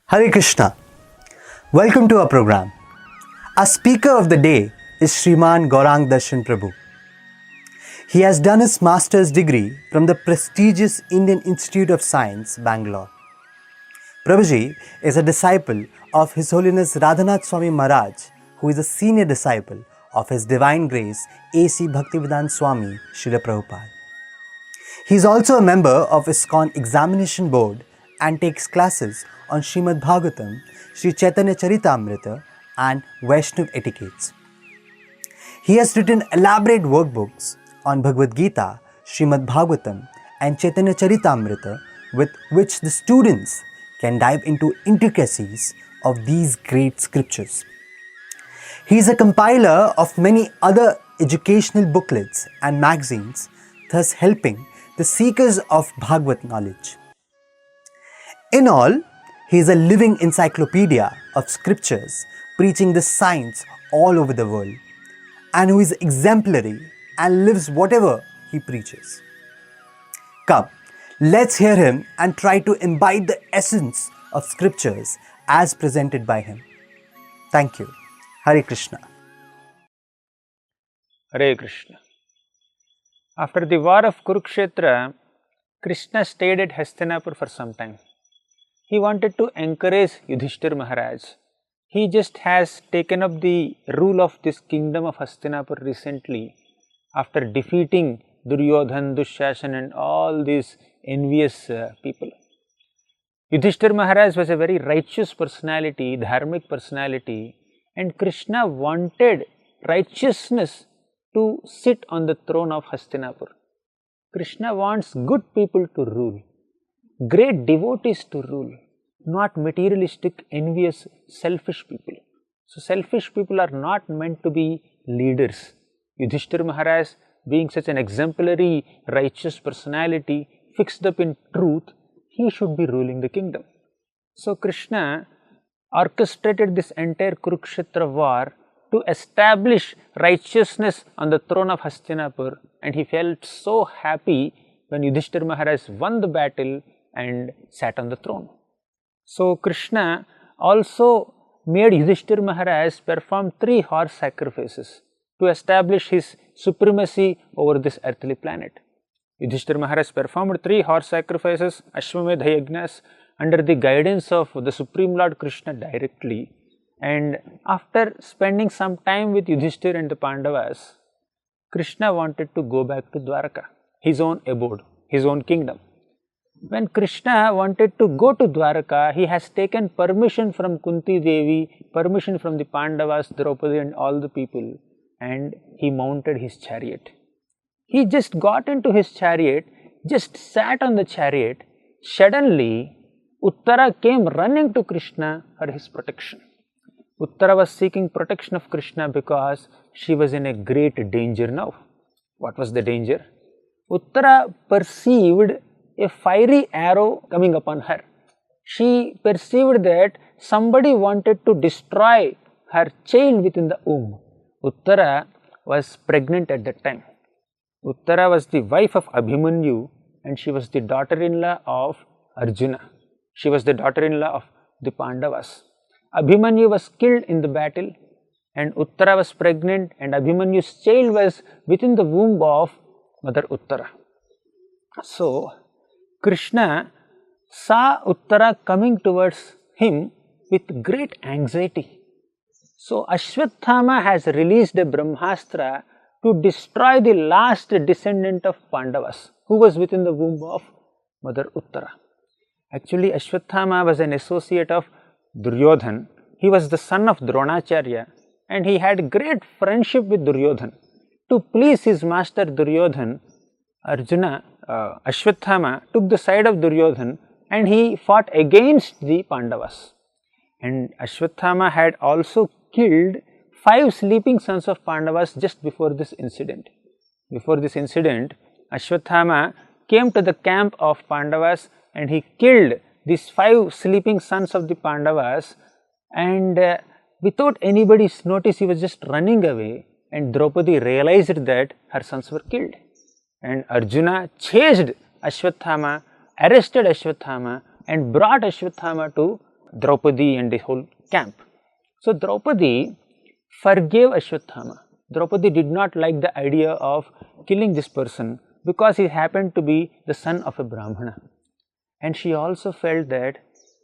Hare Krishna. Welcome to our program. Our speaker of the day is Shriman Gauranga Darshan Prabhu. He has done his master's degree from the prestigious Indian Institute of Science, Bangalore. Prabhuji is a disciple of His Holiness Radhanath Swami Maharaj, who is a senior disciple of His Divine Grace A.C. Bhaktivedanta Swami Srila Prabhupada. He is also a member of ISKCON Examination Board and takes classes on Srimad Bhagavatam, Sri Chaitanya Charitamrita and Vaishnav etiquettes. He has written elaborate workbooks on Bhagavad Gita, Srimad Bhagavatam and Chaitanya Charitamrita, with which the students can dive into intricacies of these great scriptures. He is a compiler of many other educational booklets and magazines, thus helping the seekers of Bhagavad knowledge. In all, he is a living encyclopedia of scriptures preaching the science all over the world, and who is exemplary and lives whatever he preaches. Come, let's hear him and try to imbibe the essence of scriptures as presented by him. Thank you. Hare Krishna. Hare Krishna. After the war of Kurukshetra, Krishna stayed at Hastinapur for some time. He wanted to encourage Yudhishthir Maharaj. He just has taken up the rule of this kingdom of Hastinapur recently after defeating Duryodhan, Dushashan and all these envious people. Yudhishthir Maharaj was a very righteous personality, dharmic personality, and Krishna wanted righteousness to sit on the throne of Hastinapur. Krishna wants good people to rule, great devotees to rule, not materialistic, envious, selfish people. So, selfish people are not meant to be leaders. Yudhishthir Maharaj, being such an exemplary, righteous personality, fixed up in truth, he should be ruling the kingdom. So, Krishna orchestrated this entire Kurukshetra war to establish righteousness on the throne of Hastinapur, and he felt so happy when Yudhishthir Maharaj won the battle and sat on the throne. So, Krishna also made Yudhishthir Maharaj perform 3 horse sacrifices to establish his supremacy over this earthly planet. Yudhishthir Maharaj performed 3 horse sacrifices, Ashwamedha Yajnas, under the guidance of the Supreme Lord Krishna directly. And after spending some time with Yudhishthir and the Pandavas, Krishna wanted to go back to Dwaraka, his own abode, his own kingdom. When Krishna wanted to go to Dwaraka, he has taken permission from Kunti Devi, permission from the Pandavas, Draupadi and all the people, and he mounted his chariot. He just got into his chariot, just sat on the chariot. Suddenly, Uttara came running to Krishna for his protection. Uttara was seeking protection of Krishna because she was in a great danger now. What was the danger? Uttara perceived a fiery arrow coming upon her. She perceived that somebody wanted to destroy her child within the womb. Uttara was pregnant at that time. Uttara was the wife of Abhimanyu and she was the daughter-in-law of Arjuna. She was the daughter-in-law of the Pandavas. Abhimanyu was killed in the battle and Uttara was pregnant and Abhimanyu's child was within the womb of Mother Uttara. So, Krishna saw Uttara coming towards him with great anxiety. So, Ashwathama has released a Brahmastra to destroy the last descendant of Pandavas, who was within the womb of Mother Uttara. Actually, Ashwathama was an associate of Duryodhan. He was the son of Dronacharya and he had great friendship with Duryodhan. To please his master Duryodhan, Ashwathama took the side of Duryodhan and he fought against the Pandavas. And Ashwathama had also killed 5 sleeping sons of Pandavas just before this incident. Before this incident, Ashwathama came to the camp of Pandavas and he killed these 5 sleeping sons of the Pandavas, and without anybody's notice he was just running away, and Draupadi realized that her sons were killed. And Arjuna chased Ashwathama, arrested Ashwathama and brought Ashwathama to Draupadi and the whole camp. So Draupadi forgave Ashwathama. Draupadi did not like the idea of killing this person because he happened to be the son of a Brahmana. And she also felt that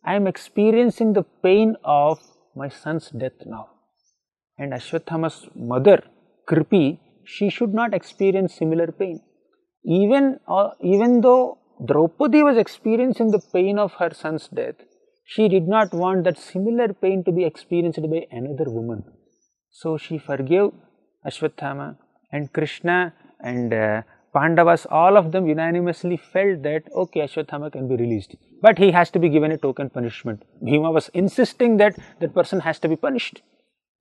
I am experiencing the pain of my son's death now. And Ashwathama's mother, Kripi, she should not experience similar pain. Even though Draupadi was experiencing the pain of her son's death, she did not want that similar pain to be experienced by another woman. So she forgave Ashwathama, and Krishna and Pandavas, all of them unanimously felt that okay, Ashwathama can be released, but he has to be given a token punishment. Bhima was insisting that that person has to be punished.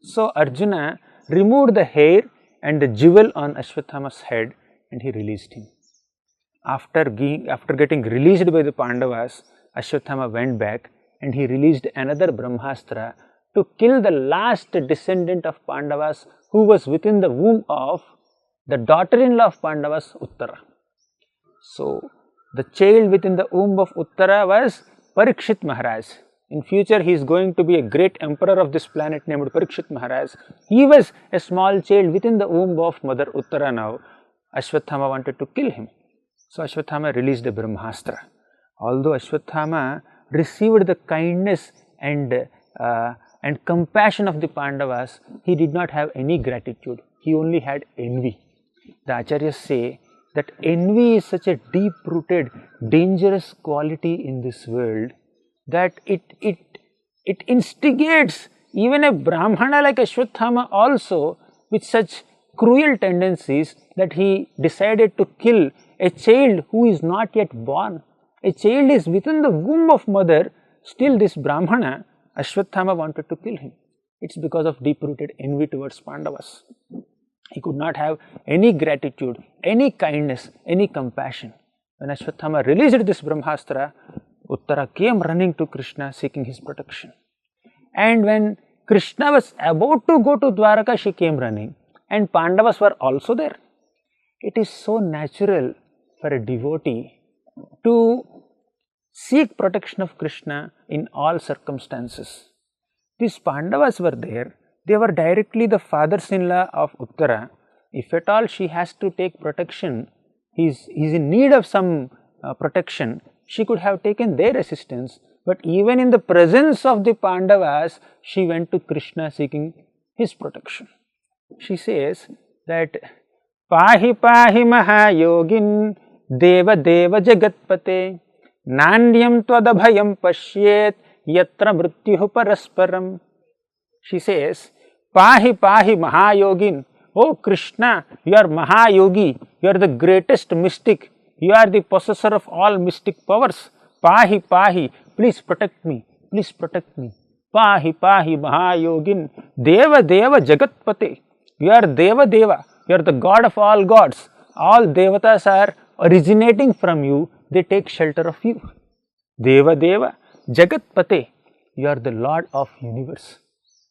So Arjuna removed the hair and the jewel on Ashwathama's head and he released him. After getting released by the Pandavas, Ashwathama went back and he released another Brahmastra to kill the last descendant of Pandavas who was within the womb of the daughter-in-law of Pandavas, Uttara. So the child within the womb of Uttara was Parikshit Maharaj. In future he is going to be a great emperor of this planet named Parikshit Maharaj. He was a small child within the womb of Mother Uttara now. Ashwathama wanted to kill him. So Ashwathama released a Brahmastra. Although Ashwathama received the kindness and compassion of the Pandavas, he did not have any gratitude. He only had envy. The Acharyas say that envy is such a deep-rooted, dangerous quality in this world that it instigates even a Brahmana like Ashwathama also with such cruel tendencies that he decided to kill a child who is not yet born. A child is within the womb of mother, still this Brahmana, Ashwathama wanted to kill him. It's because of deep-rooted envy towards Pandavas. He could not have any gratitude, any kindness, any compassion. When Ashwathama released this Brahmastra, Uttara came running to Krishna seeking his protection. And when Krishna was about to go to Dwaraka, she came running, and Pandavas were also there. It is so natural for a devotee to seek protection of Krishna in all circumstances. These Pandavas were there. They were directly the fathers-in-law of Uttara. If at all she has to take protection, he is in need of some protection, she could have taken their assistance. But even in the presence of the Pandavas, she went to Krishna seeking his protection. She says that, Pahi pahi mahayogin deva deva jagatpate nanyam twadabhayam pashyet yatra mrityuh parasparam. She says, Pahi pahi mahayogin, oh Krishna, you are Mahayogi, you are the greatest mystic, you are the possessor of all mystic powers. Pahi pahi, please protect me, please protect me. Pahi pahi mahayogin, deva deva jagatpate, you are Deva Deva, you are the God of all gods. All devatas are originating from you, they take shelter of you. Deva Deva, Jagatpate, you are the Lord of universe.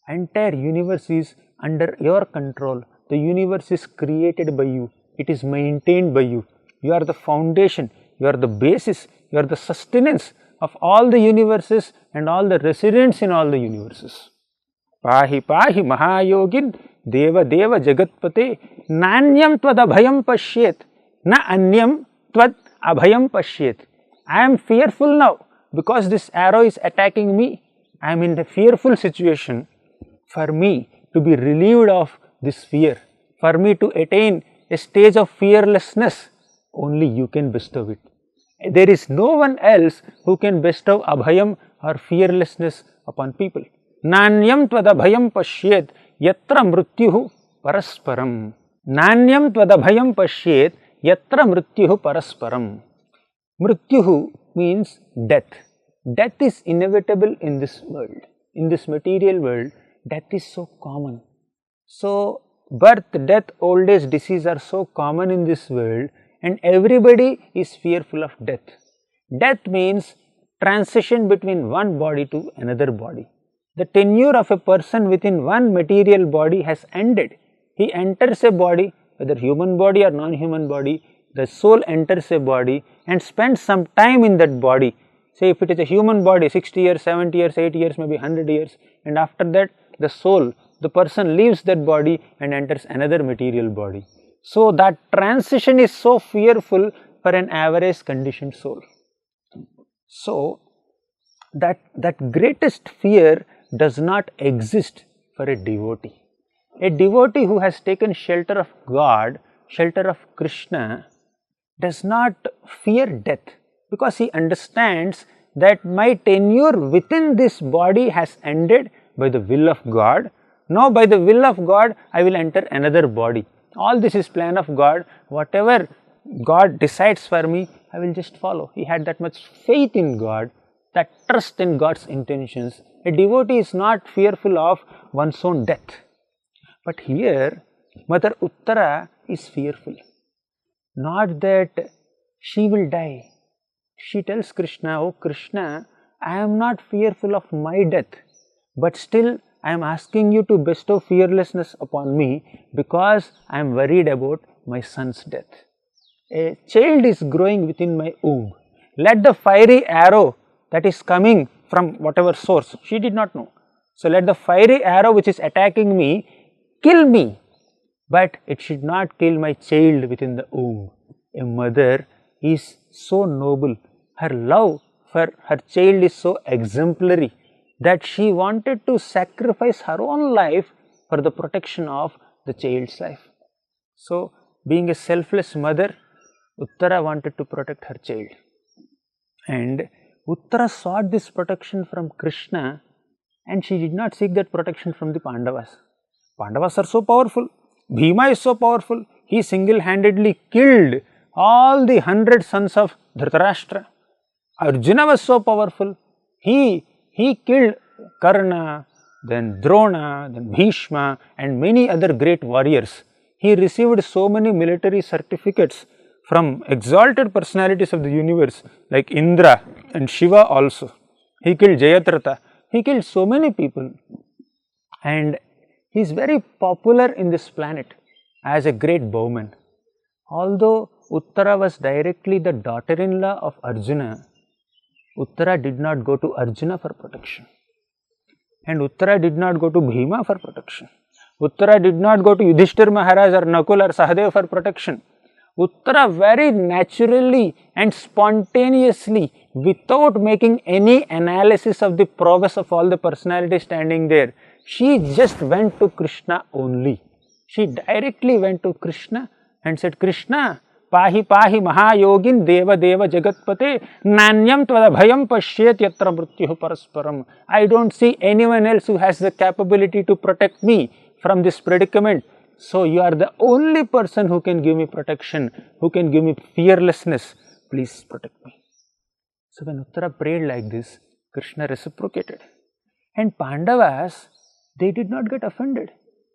Entire universe is under your control. The universe is created by you. It is maintained by you. You are the foundation. You are the basis. You are the sustenance of all the universes and all the residents in all the universes. Pahi pahi mahayogin deva deva jagatpate nanyam tvad abhayam pashyet na anyam tvad abhayam pashyet. I am fearful now because this arrow is attacking me. I am in a fearful situation. For me to be relieved of this fear, for me to attain a stage of fearlessness, only you can bestow it. There is no one else who can bestow abhayam or fearlessness upon people. Nanyam tvad abhayam pashyet yatra mrityuh parasparam. Nanyam tvad abhayam pashyet yatra mrityuh parasparam. Mrityuh means death. death is inevitable in this world. In this material world, death is so common. So, birth, death, old age, disease are so common in this world, and everybody is fearful of death. Death means transition between one body to another body. The tenure of a person within one material body has ended. He enters a body, whether human body or non-human body, the soul enters a body and spends some time in that body. Say if it is a human body, 60 years, 70 years, 80 years, maybe 100 years, and after that the soul, the person leaves that body and enters another material body. So that transition is so fearful for an average conditioned soul. So that greatest fear does not exist for a devotee. A devotee who has taken shelter of God, shelter of Krishna, does not fear death, because he understands that my tenure within this body has ended by the will of God. Now by the will of God I will enter another body. All this is plan of God. Whatever God decides for me, I will just follow. He had that much faith in God, that trust in God's intentions. A devotee is not fearful of one's own death. But here Mother Uttara is fearful. Not that she will die. She tells Krishna, "Oh Krishna, I am not fearful of my death, but still I am asking you to bestow fearlessness upon me because I am worried about my son's death. A child is growing within my womb. Let the fiery arrow that is coming from whatever source," she did not know. So let the fiery arrow which is attacking me kill me, but it should not kill my child within the womb. A mother is so noble. Her love for her child is so exemplary that she wanted to sacrifice her own life for the protection of the child's life. So, being a selfless mother, Uttara wanted to protect her child. And Uttara sought this protection from Krishna, and she did not seek that protection from the Pandavas. Pandavas are so powerful. Bhima is so powerful. He single-handedly killed all the 100 sons of Dhritarashtra. Arjuna was so powerful. He killed Karna, then Drona, then Bhishma, and many other great warriors. He received so many military certificates from exalted personalities of the universe like Indra and Shiva also. He killed Jayadratha. He killed so many people, and he is very popular in this planet as a great bowman. Although Uttara was directly the daughter-in-law of Arjuna, Uttara did not go to Arjuna for protection, and Uttara did not go to Bhima for protection. Uttara did not go to Yudhishthir Maharaj or Nakul or Sahadev for protection. Uttara very naturally and spontaneously, without making any analysis of the prowess of all the personalities standing there, she just went to Krishna only. She directly went to Krishna and said, "Krishna, pahi pahi mahayogin deva deva jagatpate nanyam tvada bhayam pashyet yatra mrityuh parasparam." I don't see anyone else who has the capability to protect me from this predicament. So you are the only person who can give me protection, who can give me fearlessness. Please protect me. So when Uttara prayed like this, Krishna reciprocated. And Pandavas, they did not get offended.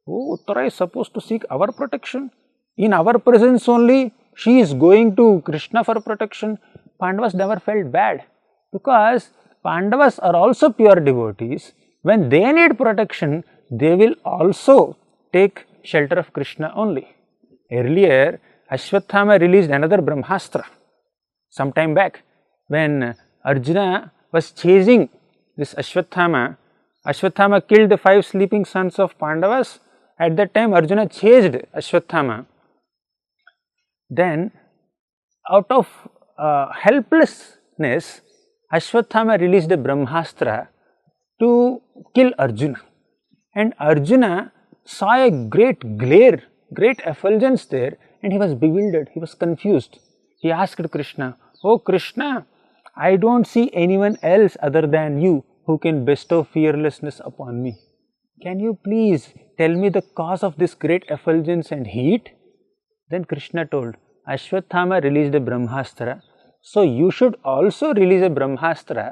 Oh, Uttara is supposed to seek our protection. In our presence only, she is going to Krishna for protection. Pandavas never felt bad, because Pandavas are also pure devotees. When they need protection, they will also take shelter of Krishna only. Earlier, Ashwatthama released another Brahmastra some time back. When Arjuna was chasing this Ashwatthama, Ashwatthama killed the 5 sleeping sons of Pandavas. At that time, Arjuna chased Ashwatthama. Then, out of helplessness, Ashwatthama released a Brahmastra to kill Arjuna. And Arjuna saw a great glare, great effulgence there, and he was bewildered, he was confused. He asked Krishna, "Oh Krishna, I don't see anyone else other than you who can bestow fearlessness upon me. Can you please tell me the cause of this great effulgence and heat?" Then Krishna told, "Ashwatthama released a Brahmastra, so you should also release a Brahmastra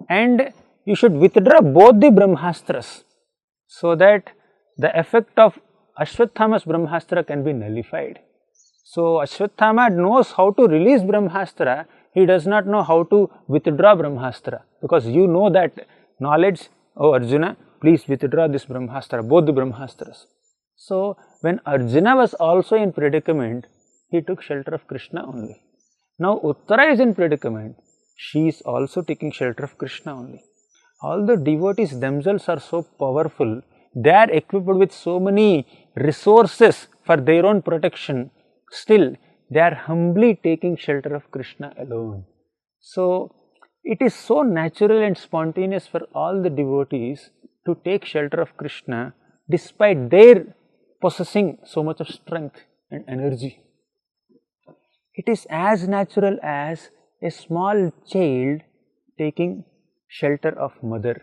and you should withdraw both the Brahmastras so that the effect of Ashwathama's Brahmastra can be nullified. So Ashwathama knows how to release Brahmastra, he does not know how to withdraw Brahmastra, because you know that knowledge, oh Arjuna, please withdraw this Brahmastra, both the Brahmastras. So when Arjuna was also in predicament, he took shelter of Krishna only. Now Uttara is in predicament, she is also taking shelter of Krishna only. Although devotees themselves are so powerful, they are equipped with so many resources for their own protection, still they are humbly taking shelter of Krishna alone. So it is so natural and spontaneous for all the devotees to take shelter of Krishna despite their possessing so much of strength and energy. It is as natural as a small child taking shelter of mother.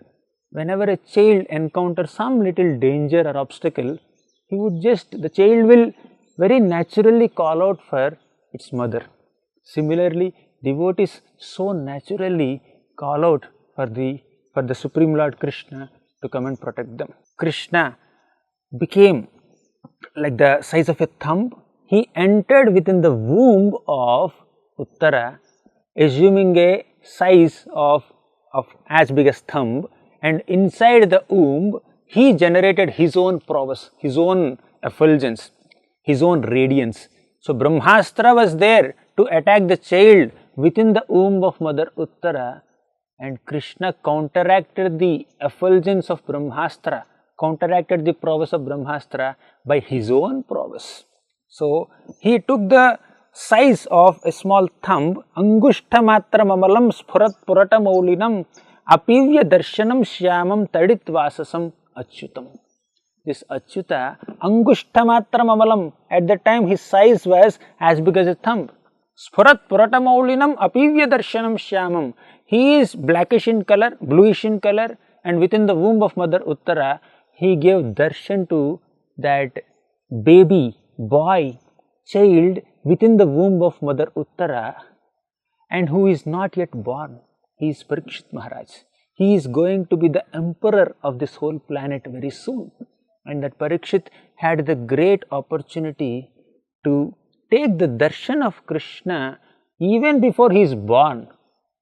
Whenever a child encounters some little danger or obstacle, the child will very naturally call out for its mother. Similarly, devotees so naturally call out for the Supreme Lord Krishna to come and protect them. Krishna became like the size of a thumb. He entered within the womb of Uttara, assuming a size of as big as thumb, and inside the womb he generated his own prowess, his own effulgence, his own radiance. So Brahmastra was there to attack the child within the womb of Mother Uttara, and Krishna counteracted the effulgence of Brahmastra, counteracted the prowess of Brahmastra by his own prowess. So he took the size of a small thumb, Angushta matra mamalam sphurat purata maulinam apivya darshanam shyamam tadit vasasam achyutam. This Achyuta, Angushta matra mamalam, at that time his size was as big as a thumb. Sphurat purata maulinam apivya darshanam shyamam. He is blackish in color, bluish in color, and within the womb of Mother Uttara, he gave darshan to that baby, boy, child within the womb of Mother Uttara, and who is not yet born. He is Parikshit Maharaj. He is going to be the emperor of this whole planet very soon. And that Parikshit had the great opportunity to take the darshan of Krishna even before he is born.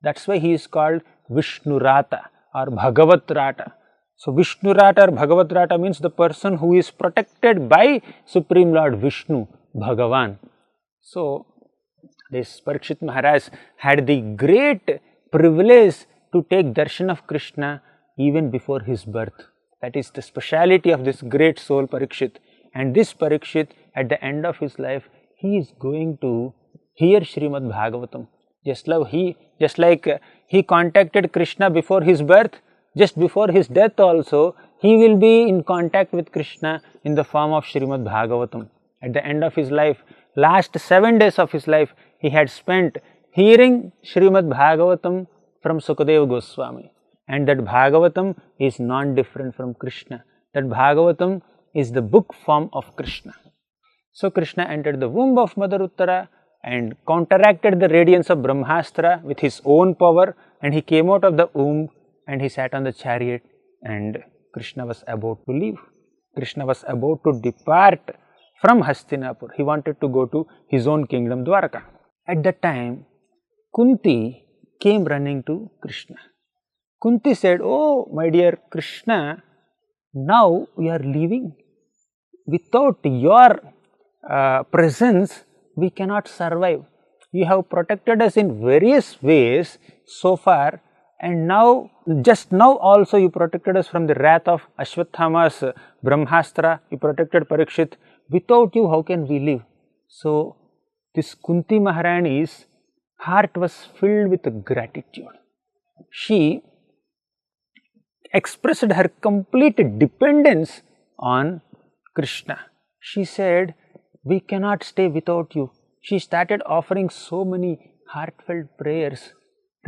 That's why he is called Vishnurata or Bhagavat-rata. So Vishnurata or Bhagavat-rata means the person who is protected by Supreme Lord Vishnu, Bhagavan. So this Parikshit Maharaj had the great privilege to take darshan of Krishna even before his birth. That is the speciality of this great soul Parikshit. And this Parikshit, at the end of his life, he is going to hear Srimad Bhagavatam. Just like he contacted Krishna before his birth, just before his death also, he will be in contact with Krishna in the form of Srimad Bhagavatam. At the end of his life, last 7 days of his life, he had spent hearing Srimad Bhagavatam from Sukadeva Goswami. And that Bhagavatam is non-different from Krishna. That Bhagavatam is the book form of Krishna. So Krishna entered the womb of Mother Uttara and counteracted the radiance of Brahmastra with his own power, and he came out of the womb and he sat on the chariot, and Krishna was about to leave. Krishna was about to depart from Hastinapur. He wanted to go to his own kingdom Dwarka. At that time, Kunti came running to Krishna. Kunti said, "Oh, my dear Krishna, now we are leaving. Without your presence, we cannot survive. You have protected us in various ways so far, and now, just now also you protected us from the wrath of Ashwathama's Brahmastra. You protected Parikshit. Without you, how can we live?" So this Kunti Maharani's heart was filled with gratitude. She expressed her complete dependence on Krishna. She said, "We cannot stay without you." She started offering so many heartfelt prayers,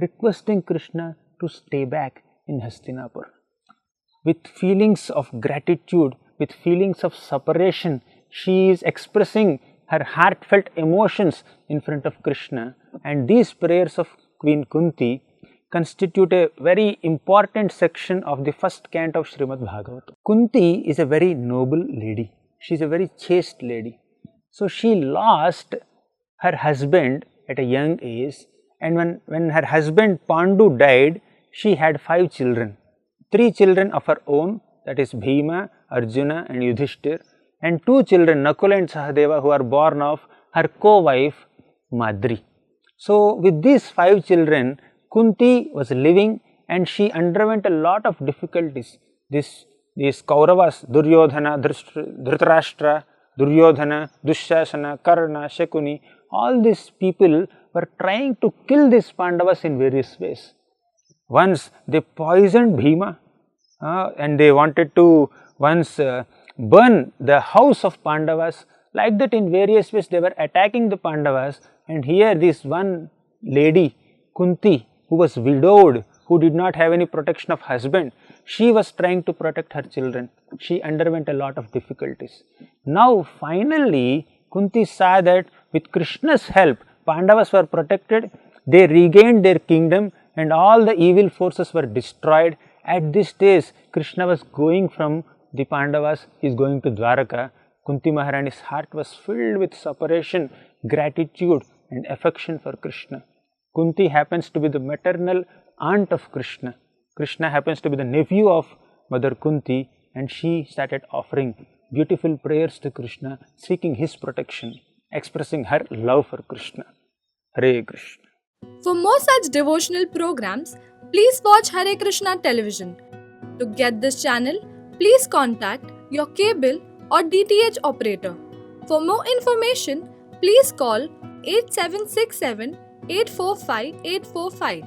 requesting Krishna to stay back in Hastinapur. With feelings of gratitude, with feelings of separation, she is expressing her heartfelt emotions in front of Krishna. And these prayers of Queen Kunti constitute a very important section of the first canto of Srimad Bhagavatam. Kunti is a very noble lady. She is a very chaste lady. So she lost her husband at a young age, and when her husband Pandu died, she had 5 children. 3 children of her own, that is Bhima, Arjuna and Yudhishthir, and 2 children, Nakula and Sahadeva, who are born of her co-wife Madri. So with these 5 children, Kunti was living, and she underwent a lot of difficulties. These Kauravas, Duryodhana, Dhritarashtra, Duryodhana, Dushasana, Karna, Shakuni, all these people were trying to kill these Pandavas in various ways. Once they poisoned Bhima, and they wanted to once burn the house of Pandavas. Like that, in various ways they were attacking the Pandavas, and here this one lady, Kunti, who was widowed, who did not have any protection of husband, she was trying to protect her children. She underwent a lot of difficulties. Now finally Kunti saw that with Krishna's help, Pandavas were protected, they regained their kingdom, and all the evil forces were destroyed. At this stage, Krishna was going from the Pandavas, he is going to Dwaraka. Kunti Maharani's heart was filled with separation, gratitude and affection for Krishna. Kunti happens to be the maternal aunt of Krishna. Krishna happens to be the nephew of Mother Kunti, and she started offering beautiful prayers to Krishna, seeking his protection, expressing her love for Krishna. Hare Krishna. For more such devotional programs, please watch Hare Krishna television. To get this channel, please contact your cable or DTH operator. For more information, please call 8767 845 845.